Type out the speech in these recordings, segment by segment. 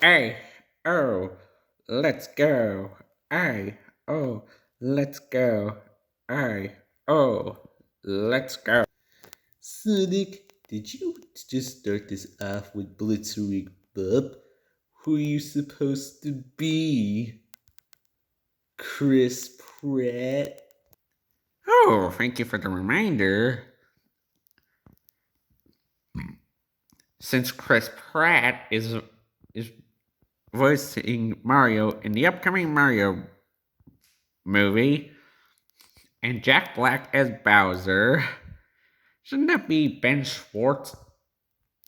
Hey, oh, let's go. Hey, oh, let's go. Hey, oh, let's go. Sonic, did you just start this off with Blitzering Bub? Who are you supposed to be? Chris Pratt? Oh, thank you for the reminder. Since Chris Pratt is voicing Mario in the upcoming Mario movie, and Jack Black as Bowser. Shouldn't that be Ben Schwartz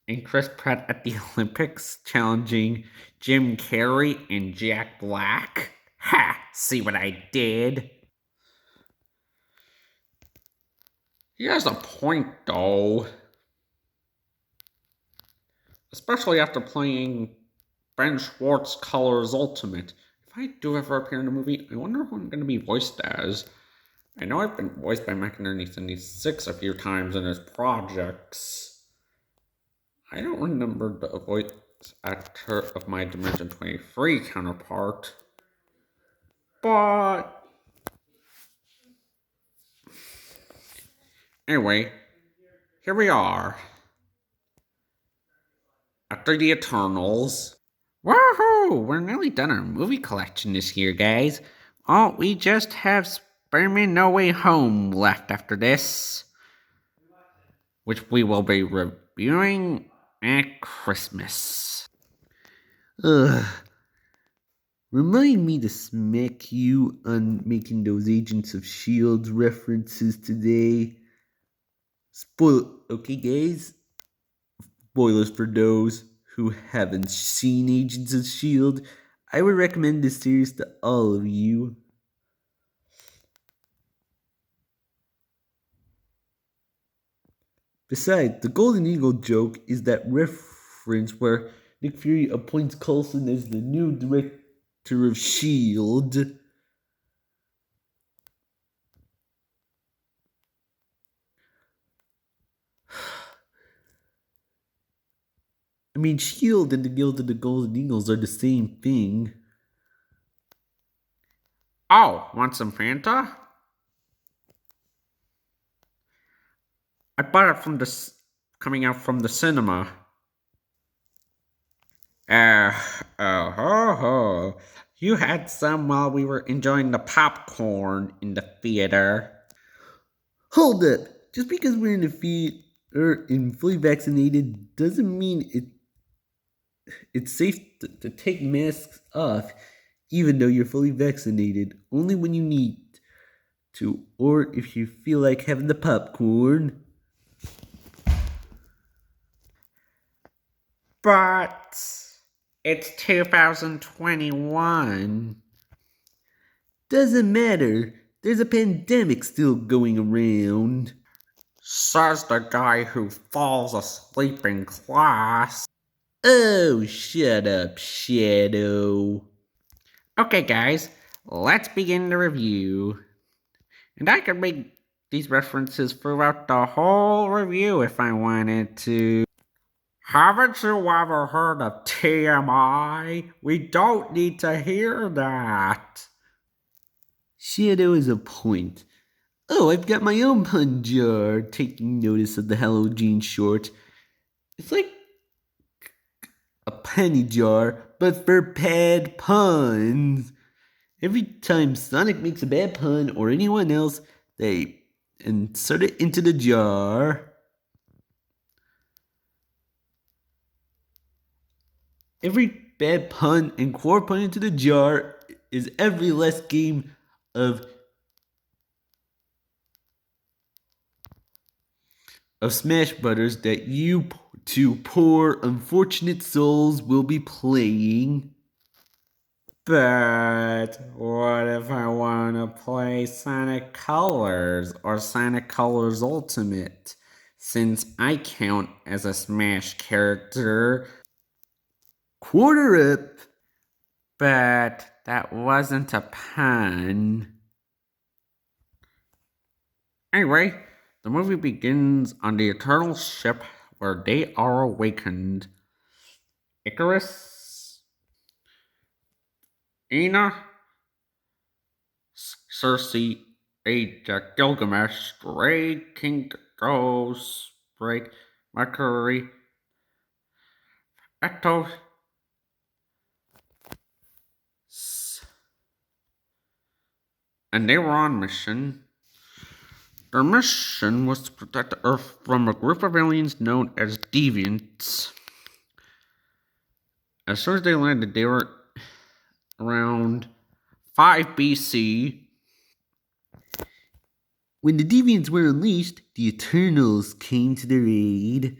and Chris Pratt at the Olympics challenging Jim Carrey and Jack Black? Ha! See what I did? He has a point, though. Especially after playing Ben Schwartz Colors Ultimate. If I do ever appear in a movie, I wonder who I'm going to be voiced as. I know I've been voiced by Machinery 76 a few times in his projects. I don't remember the voice actor of my Dimension 23 counterpart. But anyway, here we are. After the Eternals. Woohoo! We're nearly done our movie collection this year, guys. Oh, we just have Spider-Man No Way Home left after this, which we will be reviewing at Christmas. Ugh. Remind me to smack you on making those Agents of S.H.I.E.L.D. references today. Okay, guys? Spoilers for those who haven't seen Agents of S.H.I.E.L.D. I would recommend this series to all of you. Besides, the Golden Eagle joke is that reference where Nick Fury appoints Coulson as the new director of S.H.I.E.L.D. I mean, S.H.I.E.L.D. and the Guild of the Golden Eagles are the same thing. Oh, want some Fanta? I bought it from coming out from the cinema. Ho, ho. You had some while we were enjoying the popcorn in the theater. Hold up. Just because we're in the theater and fully vaccinated doesn't mean it's safe to take masks off, even though you're fully vaccinated. Only when you need to, or if you feel like having the popcorn. But it's 2021. Doesn't matter. There's a pandemic still going around. Says the guy who falls asleep in class. Oh, shut up, Shadow. Okay, guys, let's begin the review. And I could make these references throughout the whole review if I wanted to. Haven't you ever heard of TMI? We don't need to hear that. Shadow is a point. Oh, I've got my own pun jar, taking notice of the Hello Jean short. It's like a penny jar, but for bad puns. Every time Sonic makes a bad pun or anyone else, they insert it into the jar. Every bad pun and core pun into the jar is every last game of Smash Brothers that you two poor unfortunate souls will be playing. But what if I want to play Sonic Colors or Sonic Colors Ultimate? Since I count as a Smash character. Quarter up. But that wasn't a pun. Anyway, the movie begins on the Eternal ship where they are awakened. Icarus Ina, Cersei, Aja, Gilgamesh, Stray, King Ghost, Spray, Mercury, Etos, and they were on mission. Their mission was to protect the Earth from a group of aliens known as Deviants. As soon as they landed, they were around 5 BC. When the Deviants were unleashed, the Eternals came to their aid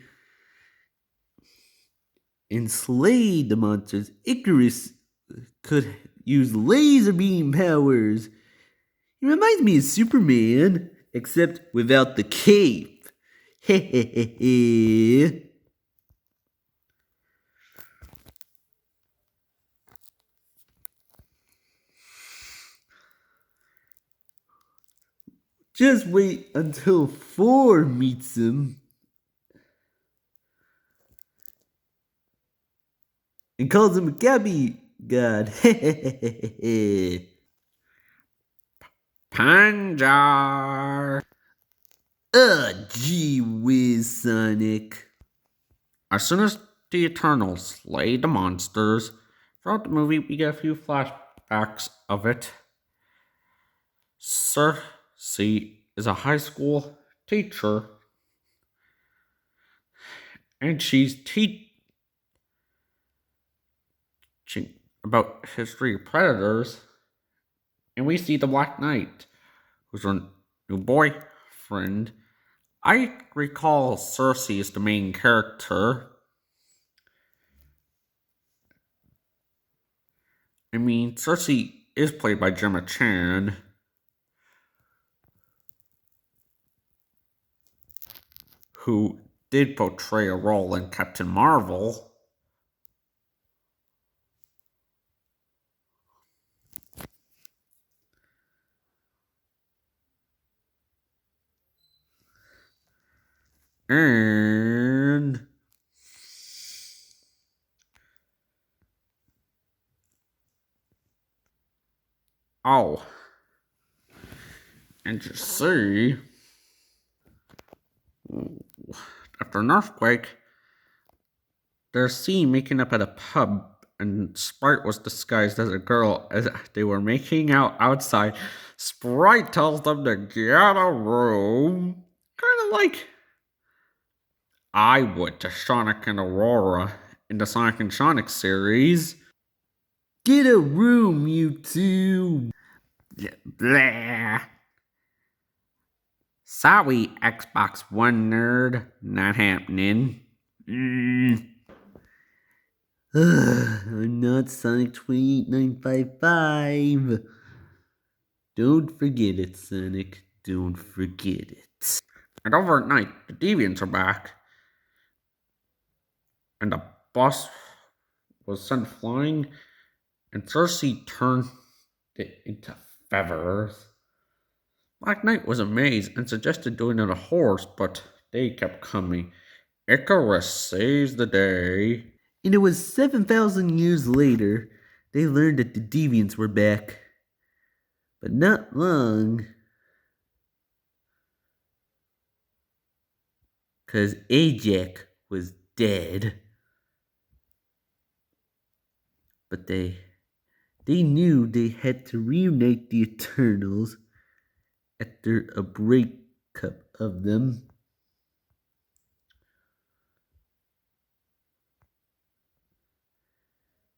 and slayed the monsters. Icarus could use laser beam powers. He reminds me of Superman, except without the cape. Hehehe. Just wait until Thor meets him and calls him a Gabby god. Panjar. Gee whiz, Sonic. As soon as the Eternals slay the monsters, throughout the movie we get a few flashbacks of it. Cersei is a high school teacher, and she's teaching about history of predators. And we see the Black Knight, who's her new boyfriend. I recall Cersei is the main character. I mean, Cersei is played by Gemma Chan, who did portray a role in Captain Marvel. And oh, and you see, after an earthquake, they're seen making up at a pub, and Sprite was disguised as a girl as they were making out outside. Sprite tells them to get a room. Kind of like I would to Sonic and Aurora in the Sonic and Sonic series. Get a room, you two. Blah. Sorry, Xbox One nerd. Not happening. I'm not Sonic 28955. Don't forget it, Sonic. Don't forget it. And overnight, the Deviants are back. And the bus was sent flying, and Cersei turned it into feathers. Black Knight was amazed and suggested doing it on a horse, but they kept coming. Icarus saves the day. And it was 7,000 years later they learned that the Deviants were back. But not long. Because Ajax was dead. But they knew they had to reunite the Eternals after a breakup of them.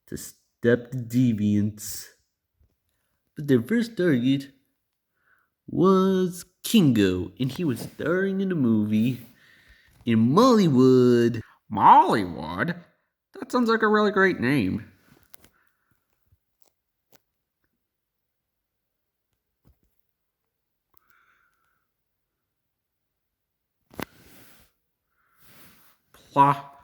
To stop the Deviants. But their first target was Kingo, and he was starring in a movie in Mollywood. Mollywood? That sounds like a really great name. Plot.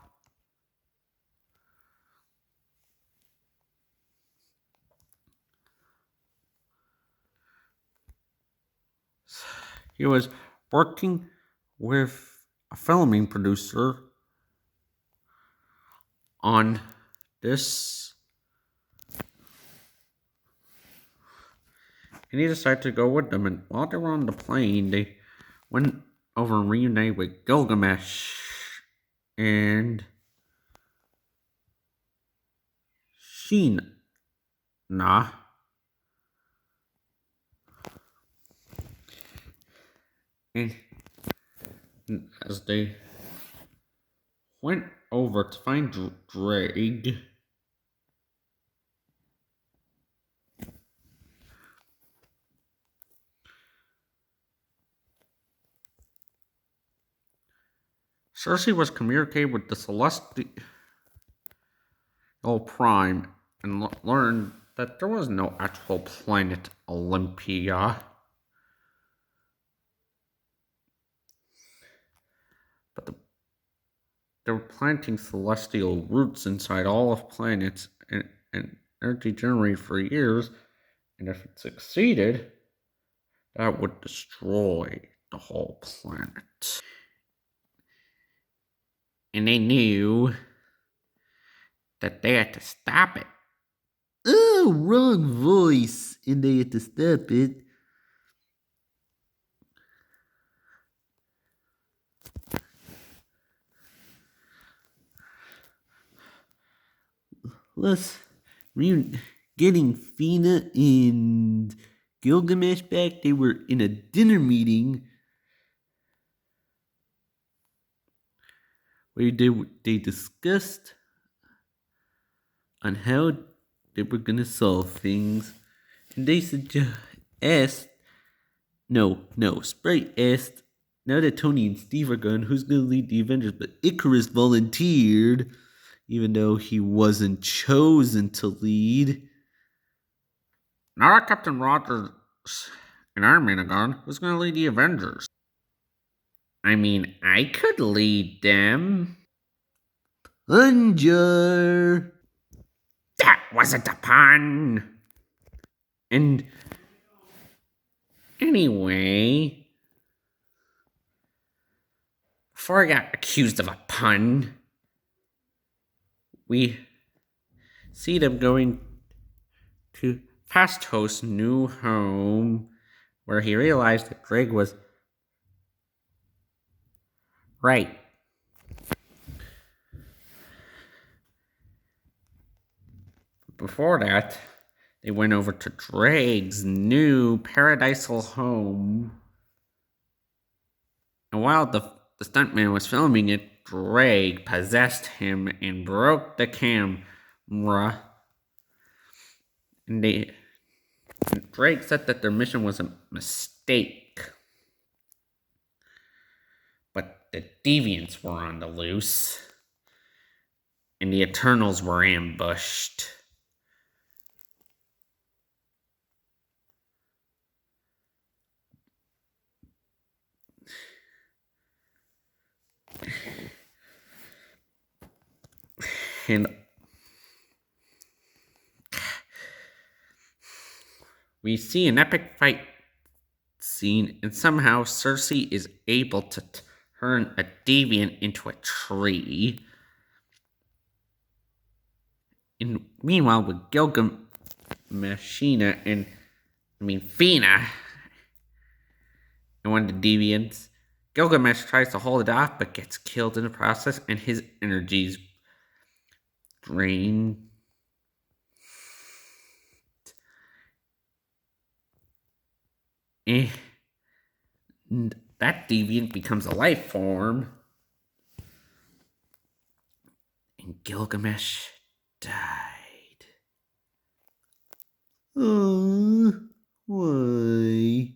He was working with a filming producer on this and he decided to go with them. And while they were on the plane, they went over and reunited with Gilgamesh and Sheena. And as they went over to find Drake, Cersei was communicating with the Celestial Prime and learned that there was no actual planet Olympia, but they were planting celestial roots inside all of planets and energy generated for years, and if it succeeded, that would destroy the whole planet. And they knew that they had to stop it. Oh, wrong voice. And they had to stop it. Plus, getting Fina and Gilgamesh back, they were in a dinner meeting where they discussed on how they were gonna solve things, and they Sprite asked, now that Tony and Steve are gone, who's gonna lead the Avengers? But Icarus volunteered, even though he wasn't chosen to lead. Now that Captain Rogers and Iron Man are gone, who's gonna lead the Avengers? I mean, I could lead them. Unjar! That wasn't a pun! And anyway, before I got accused of a pun, we see them going to Phastos' new home, where he realized that Greg was right. Before that, they went over to Drake's new paradisal home. And while the stuntman was filming it, Drake possessed him and broke the camera. And Drake said that their mission was a mistake. But the Deviants were on the loose. And the Eternals were ambushed. And we see an epic fight scene, and somehow Cersei is able to turn a deviant into a tree. And meanwhile, with Fina, and one of the deviants, Gilgamesh tries to hold it off, but gets killed in the process, and his energies drained. And that deviant becomes a life form. And Gilgamesh died. Oh, why?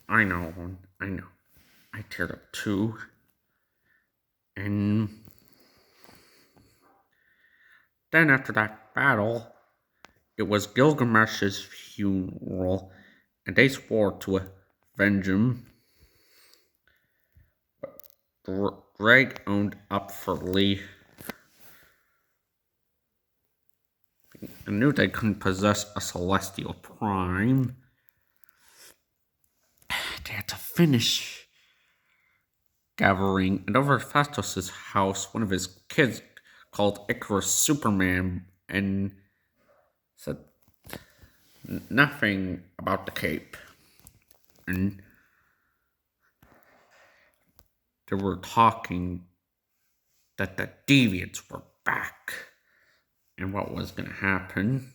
I know. I teared up too. And then after that battle, it was Gilgamesh's funeral, and they swore to avenge him. But Greg owned up for Lee. I knew they couldn't possess a Celestial Prime. They had to finish gathering, and over at Phastos' house, one of his kids called Icarus Superman and said nothing about the cape. And they were talking that the deviants were back and what was going to happen.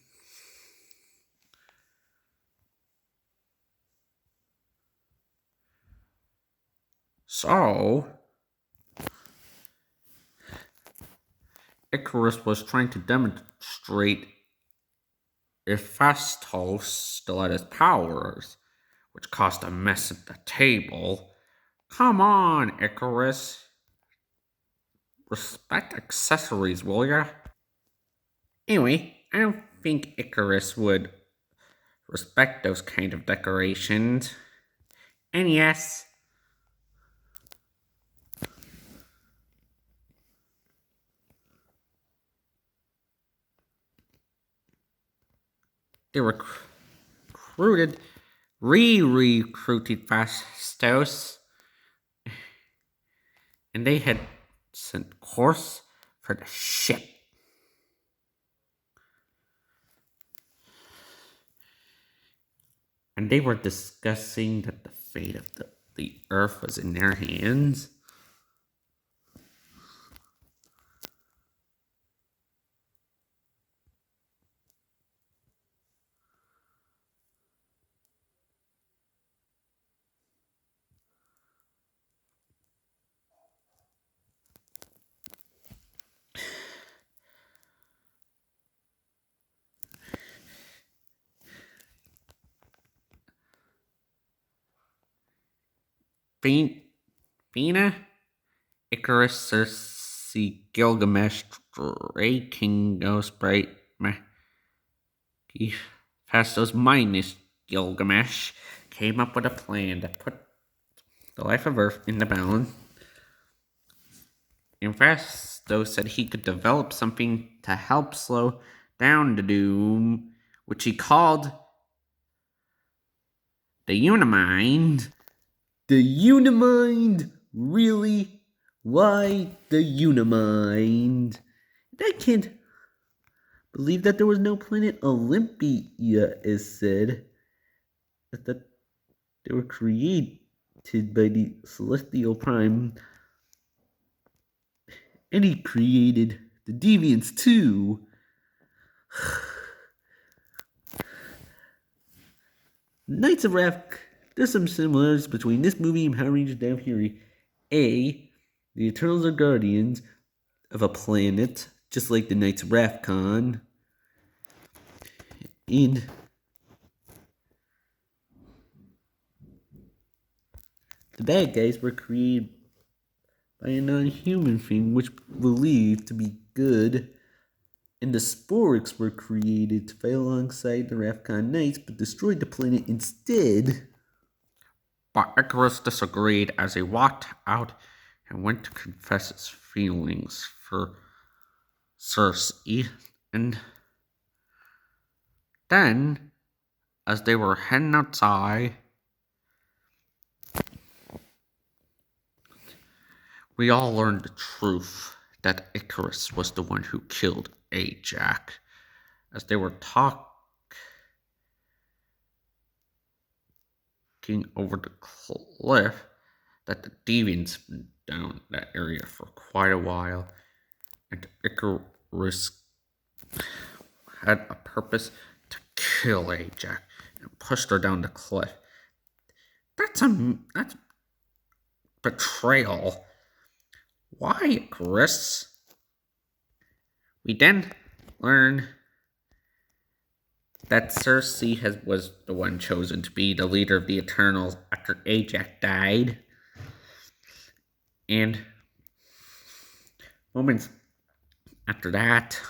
So, Icarus was trying to demonstrate Hephaestus still had his powers, which caused a mess at the table. Come on, Icarus. Respect accessories, will ya? Anyway, I don't think Icarus would respect those kind of decorations. And yes, they recruited Fastos, and they had sent course for the ship. And they were discussing that the fate of the Earth was in their hands. Fina, Icarus, Circe, Gilgamesh, Drake, King, Ghostbright, Fastos minus Gilgamesh came up with a plan to put the life of Earth in the balance. And Fastos said he could develop something to help slow down the doom, which he called the Unimind. The Unimind? Really? Why the Unimind? I can't believe that there was no planet Olympia, is said. That they were created by the Celestial Prime. And he created the Deviants too. Knights of Ravka. There's some similarities between this movie and Power Rangers Down Fury. A, the Eternals are guardians of a planet, just like the Knights of Ravka. And the bad guys were created by a non-human thing, which believed to be good. And the Sporks were created to fight alongside the Ravka Knights, but destroyed the planet instead. But Icarus disagreed as he walked out and went to confess his feelings for Circe. And then, as they were heading outside, we all learned the truth that Icarus was the one who killed Ajax. As they were talking over the cliff, that the deviants had been down that area for quite a while, and Icarus had a purpose to kill Ajax and pushed her down the cliff. That's betrayal. Why, Icarus? We then learn that Circe was the one chosen to be the leader of the Eternals after Ajax died. And moments after that,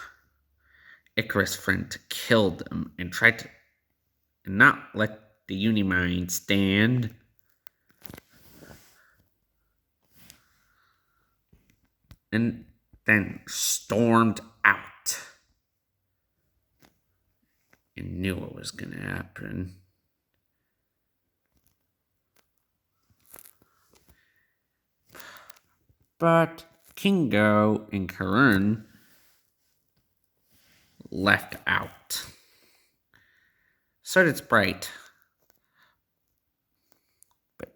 Icarus' friend killed them and tried to not let the Unimind stand. And then stormed out. And knew what was going to happen. But Kingo and Karun left out. So did Sprite. But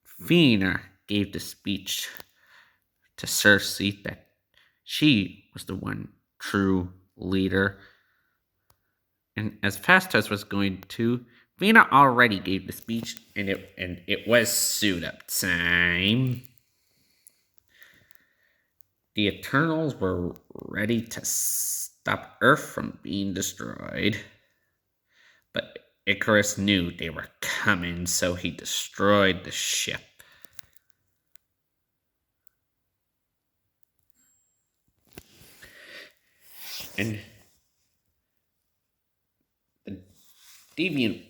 Fina gave the speech to Cersei that she was the one true leader. And as Fastos was going to, Fina already gave the speech, and it was suit up time. The Eternals were ready to stop Earth from being destroyed. But Icarus knew they were coming, so he destroyed the ship. And the Deviant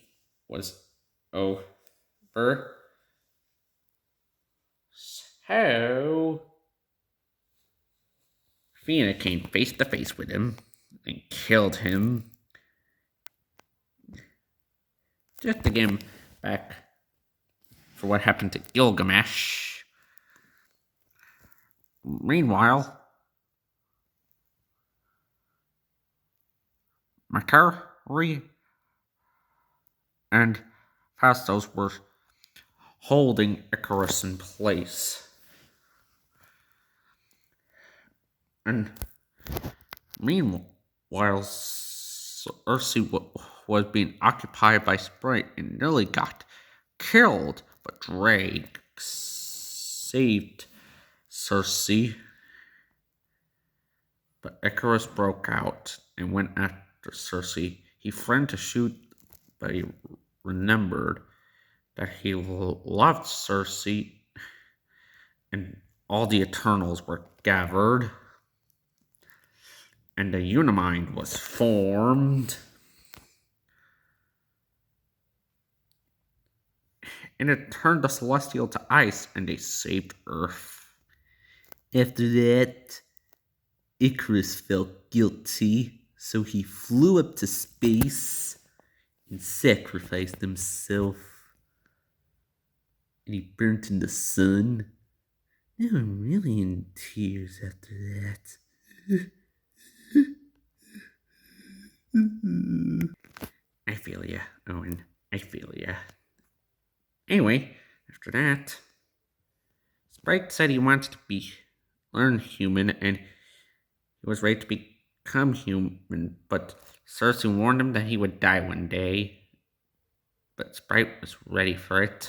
was over. So Fina came face to face with him and killed him. Just to get him back for what happened to Gilgamesh. Meanwhile, Makari and Fastos were holding Icarus in place. And meanwhile, Cersei was being occupied by Sprite and nearly got killed, but Drake saved Cersei. But Icarus broke out and went after Cersei. He threatened to shoot, but he remembered that he loved Cersei, and all the Eternals were gathered, and the Unimind was formed. And it turned the Celestial to ice, and they saved Earth. After that, Icarus felt guilty, so he flew up to space and sacrificed himself. And he burnt in the sun. Now I'm really in tears after that. I feel ya, Owen. I feel ya. Anyway, after that, Sprite said he wanted to learn human, and he was ready to become human, but Cersei warned him that he would die one day. But Sprite was ready for it.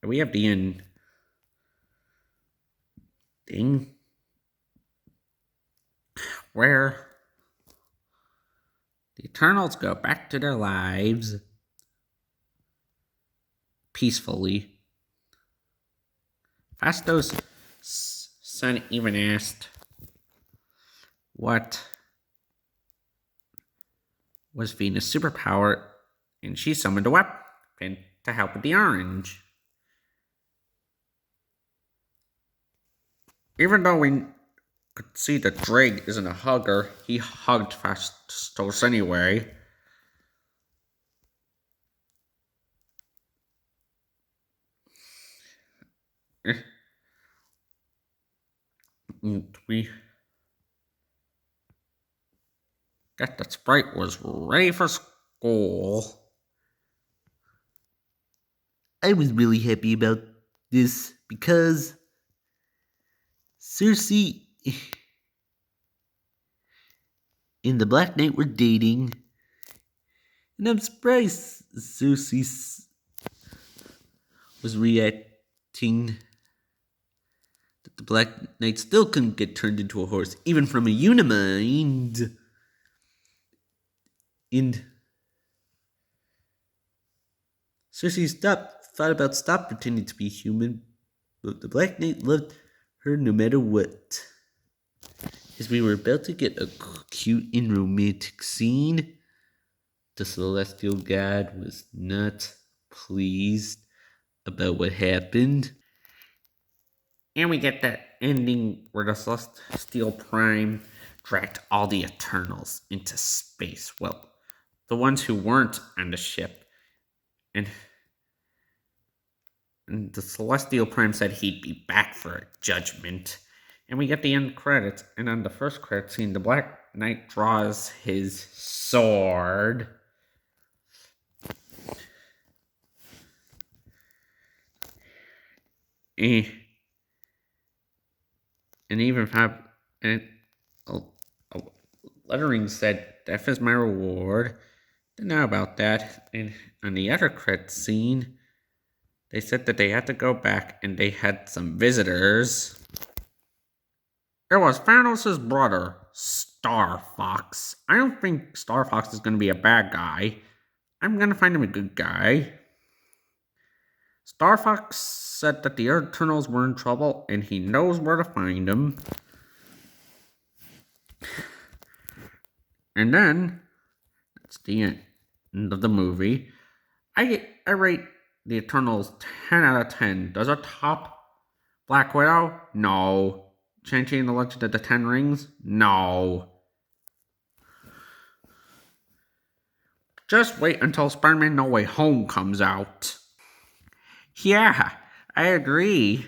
We have the end thing where the Eternals go back to their lives peacefully. Fastos' son even asked what was Fina's superpower, and she summoned a weapon to help with the orange. Even though we could see that Drake isn't a hugger, he hugged Fastos anyway. And we got that Sprite was ready for school. I was really happy about this because Cersei and the Black Knight were dating, and I'm surprised Cersei was reacting that the Black Knight still couldn't get turned into a horse, even from a Unimind. And Cersei thought about stop pretending to be human, but the Black Knight loved her no matter what. As we were about to get a cute and romantic scene, the Celestial God was not pleased about what happened. And we get that ending where the Celestial Prime dragged all the Eternals into space. Well, the ones who weren't on the ship. And the Celestial Prime said he'd be back for a judgment. And we get the end credits. And on the first credit scene, the Black Knight draws his sword. Eh. And even have and lettering said, "Death is my reward." Didn't know about that. And on the other credit scene, they said that they had to go back and they had some visitors. It was Thanos' brother, Star Fox. I don't think Star Fox is going to be a bad guy. I'm going to find him a good guy. Star Fox said that the Eternals were in trouble and he knows where to find them. And then, that's the end of the movie. I rate the Eternals 10 out of 10. Does it top Black Widow? No. Shang-Chi and the Legend of the Ten Rings? No. Just wait until Spider-Man No Way Home comes out. Yeah, I agree.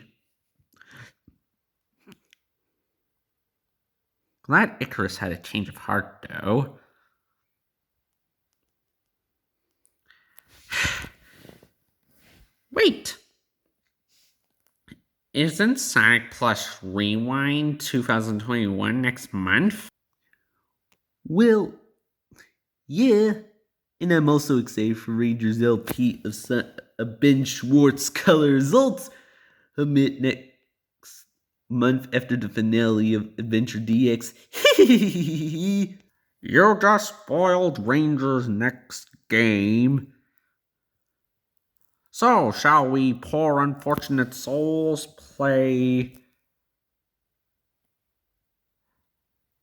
Glad Icarus had a change of heart, though. Wait! Isn't Sonic Plus Rewind 2021 next month? Well, yeah. And I'm also excited for Rangers LP of Ben Schwartz color results. Amid next month after the finale of Adventure DX. You just spoiled Rangers' next game. So, shall we poor unfortunate souls play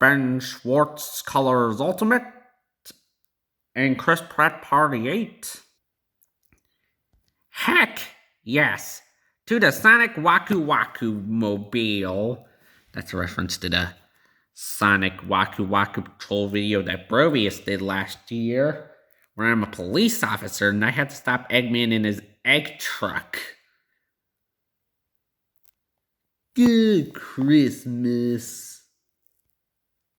Ben Schwartz Colors Ultimate and Chris Pratt Party 8? Heck, yes. To the Sonic Waku Waku Mobile. That's a reference to the Sonic Waku Waku Patrol video that Brovius did last year, where I'm a police officer and I had to stop Eggman in his egg truck. Good Christmas.